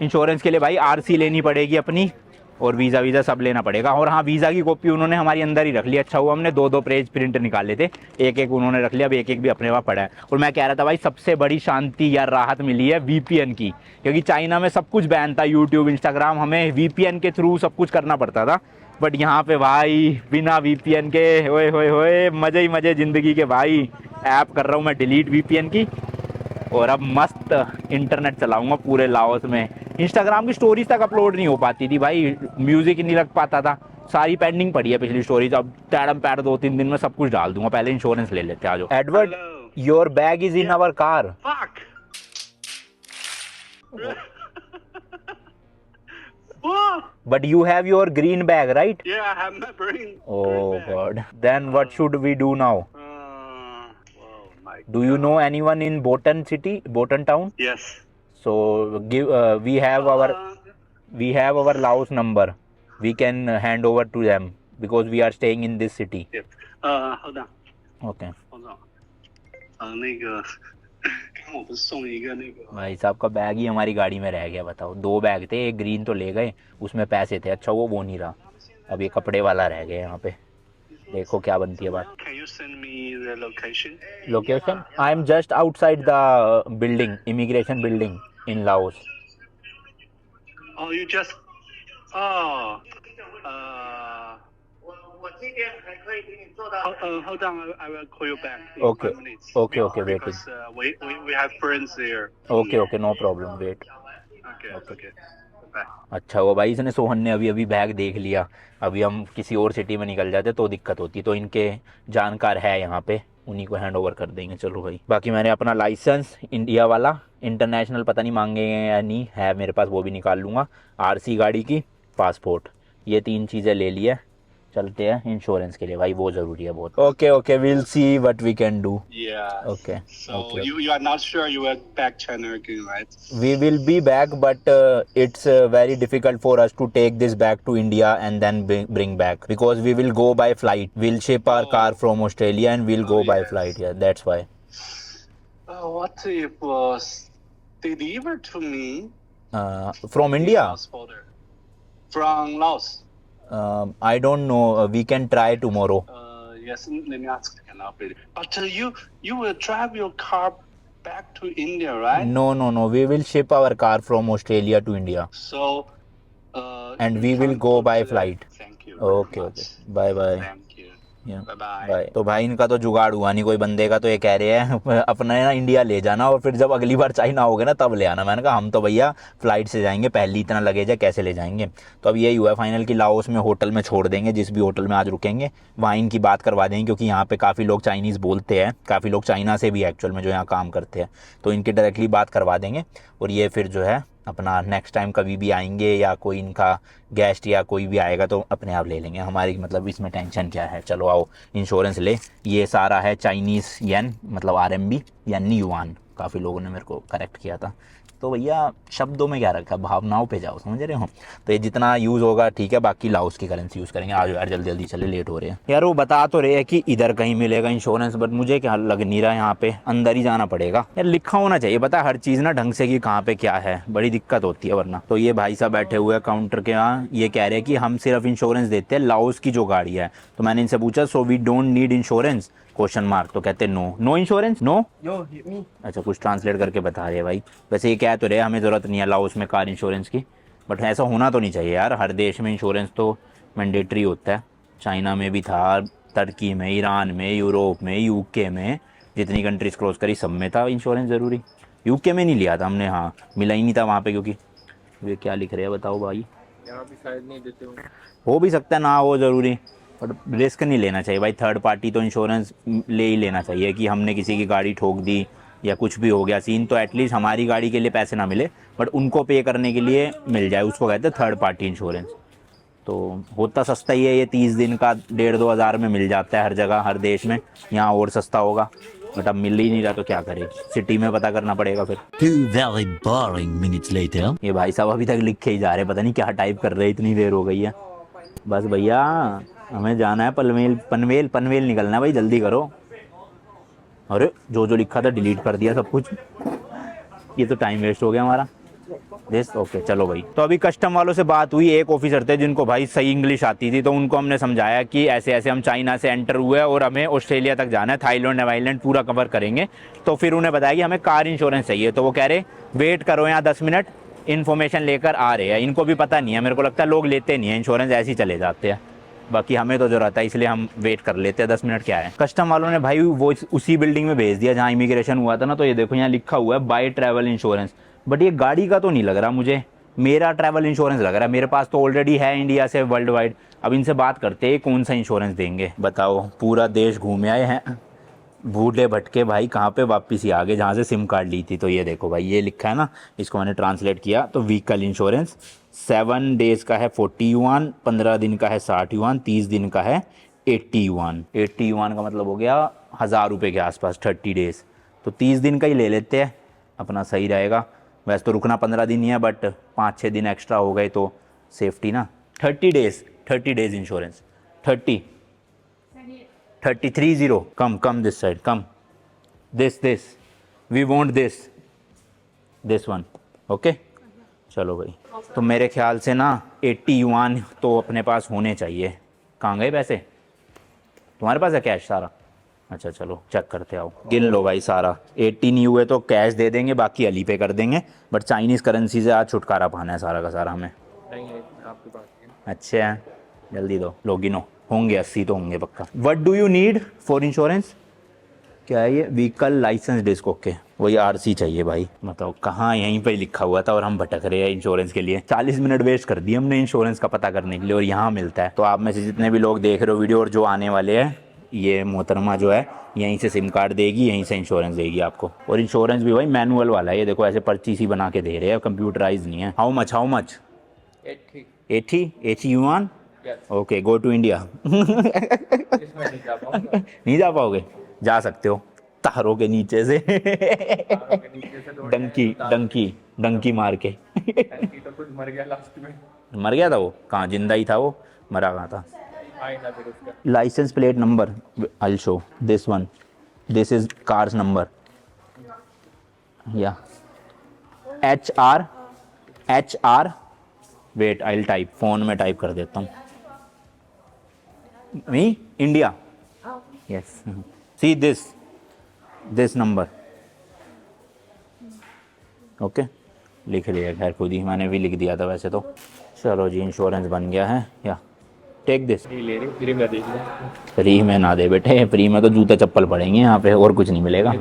Insurance के लिए भाई आरसी लेनी पड़ेगी अपनी, और वीज़ा वीज़ा सब लेना पड़ेगा। और हाँ, वीज़ा की कॉपी उन्होंने हमारी अंदर ही रख ली। अच्छा हुआ हमने 2-2 पेज प्रिंट निकाले थे, एक एक उन्होंने रख लिया, अब एक एक भी अपने पास पड़ा है। और मैं कह रहा था भाई सबसे बड़ी शांति या राहत मिली है वीपीएन की, क्योंकि चाइना में सब कुछ बैन था, यूट्यूब, इंस्टाग्राम, हमें वीपीएन के थ्रू सब कुछ करना पड़ता था। बट यहाँ पे भाई बिना वीपीएन के होए होए होए मज़े ही मज़े ज़िंदगी के भाई। ऐप कर रहा हूँ मैं डिलीट वीपीएन की, और अब मस्त इंटरनेट चलाऊंगा पूरे लाओस में। इंस्टाग्राम की स्टोरीज तक अपलोड नहीं हो पाती थी भाई, म्यूजिक ही नहीं लग पाता था, सारी पेंडिंग पड़ी है पिछली स्टोरीज। अब टैडम पैड 2-3 दिन में सब कुछ डाल दूंगा। पहले इंश्योरेंस ले लेते हैं। आज Edward, your bag is in our car. But you have your green bag, right? Yeah, I have my green. Oh God. Then what should we do now? Do you know anyone in Botan city, Botan town? Yes. So give we have our Laos number. We can hand over to them because we are staying in this city. Yep. Hold on. Okay. Hold on. 那个，刚我不是送一个那个。 भाई साहब का bag ही हमारी गाड़ी में रह गया। बताओ, 2 bag थे, एक ग्रीन तो ले गए, उसमें पैसे थे। अच्छा वो नहीं रहा, अब ये कपड़े वाला रह गया यहाँ पे। देखो क्या बनती है बात। Can you send me the location? Location? I am just outside the building, immigration building in Laos. Oh, you just. Oh. 我这边还可以给你做到。 Hold on, I will call you back. In Okay. 5 minutes. Okay, okay, waiting. Because we have friends there. Okay, okay, no problem, wait. Okay. Okay. Bye. अच्छा हुआ भाई इसने, सोहन ने अभी bag देख लिया। अभी हम किसी और सिटी में निकल जाते तो दिक्कत होती, तो इनके जानकार है यहाँ पे, उन्हीं को हैंड ओवर कर देंगे। चलो भाई, बाकी मैंने अपना लाइसेंस इंडिया वाला, इंटरनेशनल पता नहीं मांगेंगे या नहीं है मेरे पास, वो भी निकाल लूँगा। आरसी गाड़ी की, पासपोर्ट, ये 3 चीज़ें ले ली है। चलते हैं इंश्योरेंस के लिए भाई, वो ज़रूरी है बहुत। Okay okay, will see what we can do. Yeah. Okay. So Okay. you are not sure you will back China again, right? We will be back, but it's very difficult for us to take this back to India and then bring back, because we will go by flight. We'll ship our car from Australia and we'll go by yes. flight. Yeah, that's why. What if delivered to me From India? Laos border? From Laos. I don't know. We can try tomorrow. Yes, let me ask again. But you will drive your car back to India, right? No. We will ship our car from Australia to India. So. And we you will can go by to the- flight. Thank you. very Okay, much. okay. Bye bye. Thank you. Yeah. Bye bye. भाई तो भाई इनका तो जुगाड़ हुआ नहीं कोई बंदे का, तो ये कह रहे हैं अपना ना इंडिया ले जाना, और फिर जब अगली बार चाइना होगा ना तब ले आना। मैंने कहा हम तो भैया फ्लाइट से जाएंगे, पहले इतना लगेज है कैसे ले जाएंगे। तो अब यही हुआ है फाइनल कि लाओस में होटल में छोड़ देंगे, जिस भी होटल में आज रुकेंगे वहाँ इनकी बात करवा देंगे, क्योंकि यहाँ पे काफ़ी लोग चाइनीज़ बोलते हैं, काफ़ी लोग चाइना से भी एक्चुअल में जो यहाँ काम करते हैं, तो इनकी डायरेक्टली बात करवा देंगे। और ये फिर जो है अपना नेक्स्ट टाइम कभी भी आएंगे या कोई इनका गेस्ट या कोई भी आएगा तो अपने आप ले लेंगे, हमारी मतलब इसमें टेंशन क्या है। चलो आओ इंश्योरेंस ले। ये सारा है चाइनीज़ येन, मतलब RMB यानी युआन, काफ़ी लोगों ने मेरे को करेक्ट किया था। तो भैया शब्दों में क्या रखा, भावनाओं पे जाओ, समझ रहे हो। तो ये जितना यूज़ होगा ठीक है, बाकी लाओस की करेंसी यूज़ करेंगे। आज यार जल्दी जल्दी चले, लेट हो रहे हैं यार। वो बता तो रहे हैं कि इधर कहीं मिलेगा इंश्योरेंस, बट मुझे क्या लग नहीं रहा, यहाँ पे अंदर ही जाना पड़ेगा यार। लिखा होना चाहिए पता हर चीज़ ना ढंग से कि कहाँ पे क्या है, बड़ी दिक्कत होती है वरना। तो ये भाई साहब बैठे हुए काउंटर के यहाँ, ये कह रहे हैं कि हम सिर्फ इंश्योरेंस देते हैं लाओस की जो गाड़ी है। तो मैंने इनसे पूछा so we don't need insurance question mark, तो कहते नो इंश्योरेंस नो। अच्छा कुछ ट्रांसलेट करके बता रहे हैं भाई। वैसे ये कह तो रहे हमें ज़रूरत नहीं है लाओस में कार इंश्योरेंस की, बट ऐसा होना तो नहीं चाहिए यार। हर देश में इंश्योरेंस तो मैंडेटरी होता है, चाइना में भी था, तुर्की में, ईरान में, यूरोप में, UK में, जितनी कंट्रीज क्रॉस करी सब में था इंश्योरेंस ज़रूरी। UK में नहीं लिया था हमने, हाँ मिला ही नहीं था वहाँ पे, क्योंकि ये क्या लिख रहे हैं बताओ भाई। यहाँ भी शायद नहीं देते हो भी सकता है ना हो ज़रूरी, बट रिस्क नहीं लेना चाहिए भाई। थर्ड पार्टी तो इंश्योरेंस ले ही लेना चाहिए कि हमने किसी की गाड़ी ठोक दी या कुछ भी हो गया सीन, तो एटलीस्ट हमारी गाड़ी के लिए पैसे ना मिले बट उनको पे करने के लिए मिल जाए, उसको कहते हैं थर्ड पार्टी इंश्योरेंस। तो होता सस्ता ही है ये, 30 दिन का 1,500-2 हज़ार में मिल जाता है हर जगह हर देश में। यहाँ और सस्ता होगा बट अब मिल ही नहीं रहा, तो क्या करें, सिटी में पता करना पड़ेगा फिर। 2 very boring minutes later. ये भाई साहब अभी तक लिखे ही जा रहे, पता नहीं क्या टाइप कर रहे हैं, इतनी देर हो गई है। बस भैया हमें जाना है पनवेल निकलना है भाई, जल्दी करो। अरे जो लिखा था डिलीट कर दिया सब कुछ, ये तो टाइम वेस्ट हो गया हमारा। दिस ओके चलो भाई। तो अभी कस्टम वालों से बात हुई, एक ऑफिसर थे जिनको भाई सही इंग्लिश आती थी, तो उनको हमने समझाया कि ऐसे ऐसे हम चाइना से एंटर हुए और हमें ऑस्ट्रेलिया तक जाना है, थाईलैंड वाईलैंड पूरा कवर करेंगे। तो फिर उन्हें बताया कि हमें कार इंश्योरेंस चाहिए, तो वो कह रहे वेट करो यहाँ 10 मिनट, इन्फॉर्मेशन लेकर आ रहे हैं। इनको भी पता नहीं है, मेरे को लगता है लोग लेते नहीं है इंश्योरेंस, ऐसे ही चले जाते हैं। बाकी हमें तो ज़रूरत है, इसलिए हम वेट कर लेते हैं 10 मिनट क्या है। कस्टम वालों ने भाई वो उसी बिल्डिंग में भेज दिया जहाँ इमिग्रेशन हुआ था ना। तो ये देखो यहाँ लिखा हुआ है बाय ट्रैवल इंश्योरेंस, बट ये गाड़ी का तो नहीं लग रहा मुझे, मेरा ट्रैवल इंश्योरेंस लग रहा है। मेरे पास तो ऑलरेडी है इंडिया से वर्ल्ड वाइड। अब इनसे बात करते हैं कौन सा इंश्योरेंस देंगे। बताओ, पूरा देश घूमे आए हैं, बूढ़े भटके भाई कहाँ पे वापस ही आ गए जहाँ से सिम कार्ड ली थी। तो ये देखो भाई, ये लिखा है ना, इसको मैंने ट्रांसलेट किया। तो व्हीकल इंश्योरेंस 7 डेज़ का है 40 युआन, 15 दिन का है 60 युआन, 30 दिन का है 80 युआन। 80 युआन का मतलब हो गया 1000 रुपये के आसपास 30 डेज़। तो 30 दिन का ही ले लेते हैं, अपना सही रहेगा। वैसे तो रुकना 15 दिन ही है, बट 5-6 दिन एक्स्ट्रा हो गए तो सेफ्टी ना। 30 days insurance, 30 come this side, come this we want this one, okay चलो भाई। तो मेरे ख्याल से ना 80 युआन तो अपने पास होने चाहिए। कहाँ गए पैसे? तुम्हारे पास है कैश सारा? अच्छा चलो चेक करते आओ, गिन लो भाई सारा। 80 नहीं हुए तो कैश दे देंगे, बाकी अली पे कर देंगे, बट चाइनीज़ करेंसी से आज छुटकारा पाना है सारा का सारा हमें। आपके पास अच्छा जल्दी दो, लो गिनो, होंगे 80 तो होंगे पक्का। What do you need for insurance? क्या है ये? व्हीकल लाइसेंस डिस्क, ओके वही आरसी चाहिए भाई। बताओ कहाँ, यहीं पे लिखा हुआ था और हम भटक रहे हैं इंश्योरेंस के लिए। 40 मिनट वेस्ट कर दिए हमने इंश्योरेंस का पता करने के लिए, और यहाँ मिलता है। तो आप में से जितने भी लोग देख रहे हो वीडियो और जो आने वाले हैं, ये मोहतरमा जो है यहीं से सिम कार्ड देगी, यहीं से इंश्योरेंस देगी आपको। और इंश्योरेंस भी भाई मैनुअल वाला है, ये देखो ऐसे पर्ची सी बना के दे रहे हैं, कंप्यूटराइज नहीं है। How much 80 yuan, okay go to India. नहीं जा पाओगे? जा सकते हो तारों के नीचे से। डंकी मार के। तो कुछ मर गया लास्ट में। मर गया था वो? कहाँ जिंदा ही था वो, मरा कहाँ था? License plate number I show this one, this is car's number या HR wait I type, phone में टाइप कर देता हूँ। Me India, yes see this number, okay लिख लिया। खैर खुद ही मैंने भी लिख दिया था वैसे तो। चलो जी इंश्योरेंस बन गया है। या टेक दिस। फ्री में दे फ्री में ना दे बेटे, फ्री में तो जूते चप्पल पड़ेंगे यहाँ पे, और कुछ नहीं मिलेगा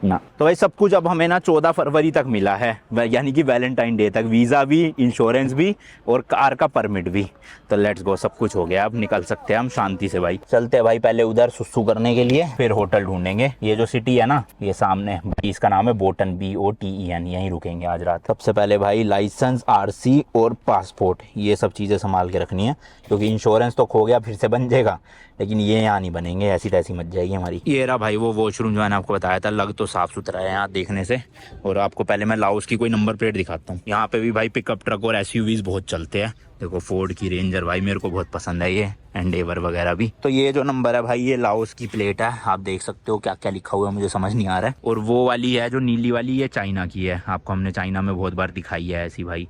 ना। तो भाई सब कुछ अब हमें ना 14 फरवरी तक मिला है, यानी कि वैलेंटाइन डे तक। वीज़ा भी, इंश्योरेंस भी और कार का परमिट भी। तो लेट्स गो, सब कुछ हो गया, अब निकल सकते हैं हम शांति से भाई। चलते हैं भाई पहले उधर सुसु करने के लिए, फिर होटल ढूंढेंगे। ये जो सिटी है ना, ये सामने, इसका नाम है बोटन, BOTEN, यहीं रुकेंगे आज रात। सबसे पहले भाई लाइसेंस, RC और पासपोर्ट, ये सब चीज़ें संभाल के रखनी है, क्योंकि इंश्योरेंस तो खो गया, फिर से बन जाएगा, लेकिन ये यहाँ नहीं बनेंगे, ऐसी तैसी मच जाएगी हमारी। ये रहा भाई वो वॉशरूम जो मैंने आपको बताया था, लग तो साफ़ सुथरा है यहाँ देखने से। और आपको पहले मैं लाओस की कोई नंबर प्लेट दिखाता हूँ। यहाँ पे भी भाई पिकअप ट्रक और SUVs बहुत चलते हैं। देखो फोर्ड की रेंजर भाई मेरे को बहुत पसंद है, ये एंडेवर वगैरह भी। तो ये जो नंबर है भाई, ये लाओस की प्लेट है। आप देख सकते हो क्या क्या लिखा हुआ है, मुझे समझ नहीं आ रहा है। और वो वाली है जो नीली वाली, ये चाइना की है। आपको हमने चाइना में बहुत बार दिखाई है ऐसी भाई।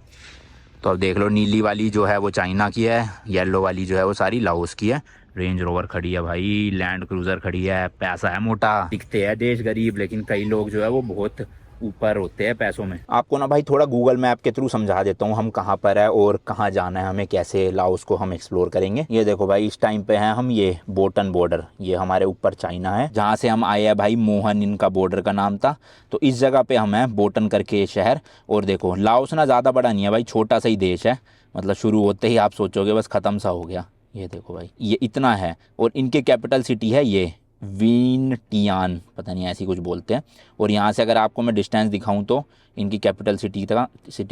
तो अब देख लो, नीली वाली जो है वो चाइना की है, येलो वाली जो है वो सारी लाओस की है। रेंज रोवर खड़ी है भाई, लैंड क्रूजर खड़ी है। पैसा है मोटा, दिखते हैं देश गरीब, लेकिन कई लोग जो है वो बहुत ऊपर होते हैं पैसों में। आपको ना भाई थोड़ा गूगल मैप के थ्रू समझा देता हूँ हम कहाँ पर है और कहाँ जाना है हमें, कैसे लाओस को हम एक्सप्लोर करेंगे। ये देखो भाई, इस टाइम पे हैं हम, ये बोटन बॉर्डर, ये हमारे ऊपर चाइना है। जहाँ से हम आए हैं भाई, मोहन इनका बॉर्डर का नाम था। तो इस जगह पे हम हैं, बोटन करके शहर। और देखो लाओस ना ज़्यादा बड़ा नहीं है भाई, छोटा सा ही देश है। मतलब शुरू होते ही आप सोचोगे बस ख़त्म सा हो गया। ये देखो भाई, ये इतना है। और इनके कैपिटल सिटी है ये विंटियान, पता नहीं ऐसी कुछ बोलते हैं। और यहाँ से अगर आपको मैं डिस्टेंस दिखाऊं तो इनकी कैपिटल सिटी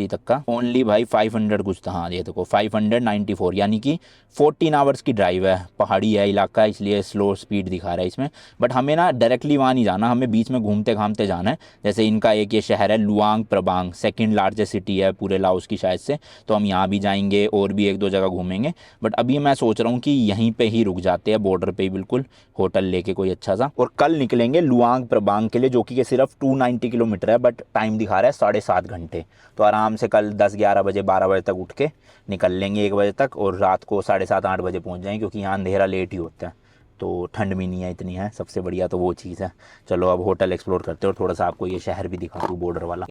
तक का ओनली भाई 500 कुछ था। हाँ ये देखो 594, यानी कि 14 आवर्स की ड्राइव है। पहाड़ी है इलाका, इसलिए स्लो स्पीड दिखा रहा है इसमें। बट हमें ना डायरेक्टली वहाँ नहीं जाना, हमें बीच में घूमते घामते जाना है। जैसे इनका एक ये शहर है लुआंग प्रबांग, सेकंड लार्जेस्ट सिटी है पूरे लाओस की शायद से। तो हम यहाँ भी जाएंगे और भी 1-2 जगह घूमेंगे। बट अभी मैं सोच रहा हूँ कि यहीं पर ही रुक जाते हैं, बॉर्डर पर ही बिल्कुल होटल लेके कोई अच्छा सा। और कल निकलेंगे लुआंग प्रबांग के लिए, जो कि सिर्फ 290 किलोमीटर है, बट टाइम दिखा रहा है 7.5 घंटे। तो आराम से कल 10-11 बजे 12 बजे तक उठ के निकल लेंगे 1 बजे तक, और रात को 7:30-8 बजे पहुँच जाएंगे, क्योंकि यहाँ अंधेरा लेट ही होता है, तो ठंड भी नहीं है इतनी है, सबसे बढ़िया तो वो चीज़ है। चलो अब होटल एक्सप्लोर करते हैं और थोड़ा सा आपको ये शहर भी दिखाता हूँ बॉर्डर वाला।